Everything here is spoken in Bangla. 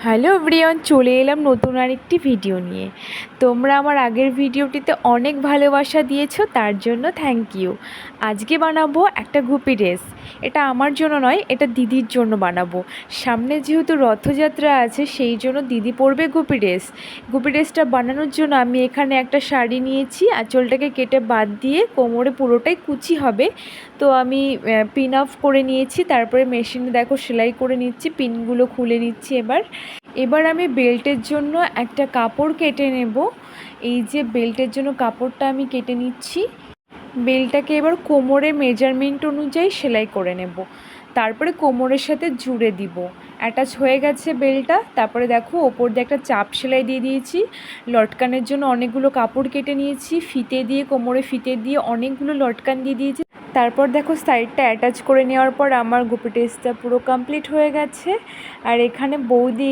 হ্যালো এভরিওয়ান, চলে এলাম নতুন আরেকটি ভিডিও নিয়ে। তোমরা আমার আগের ভিডিওটিতে অনেক ভালোবাসা দিয়েছো, তার জন্য থ্যাংক ইউ। আজকে বানাবো একটা গুপি ড্রেস। এটা আমার জন্য নয়, এটা দিদির জন্য বানাবো। সামনে যেহেতু রথযাত্রা আছে, সেই জন্য দিদি পরবে গুপি ড্রেস। গুপি ড্রেসটা বানানোর জন্য আমি এখানে একটা শাড়ি নিয়েছি, আঁচলটাকে কেটে বাদ দিয়ে কোমরে পুরোটাই কুচি হবে। তো আমি পিন অফ করে নিয়েছি, তারপরে মেশিনে দেখো সেলাই করে নিচ্ছি, পিনগুলো খুলে নিচ্ছি। এবার আমি বেল্টের জন্য একটা কাপড় কেটে নেব। এই যে বেল্টের জন্য কাপড়টা আমি কেটে নিচ্ছি। বেল্টটাকে এবার কোমরে মেজারমেন্ট অনুযায়ী সেলাই করে নেব, তারপরে কোমরের সাথে জুড়ে দিব। অ্যাটাচ হয়ে গেছে বেল্টটা। তারপরে দেখো ওপর দিয়ে একটা চাপ সেলাই দিয়ে দিয়েছি। লটকানের জন্য অনেকগুলো কাপড় কেটে নিয়েছি, ফিতে দিয়ে কোমরে ফিতে দিয়ে অনেকগুলো লটকান দিয়ে দিয়েছি। তারপর দেখো সাইডটা অ্যাটাচ করে নেওয়ার পর আমার গুপি ড্রেসটা পুরো কমপ্লিট হয়ে গেছে। আর এখানে বৌদি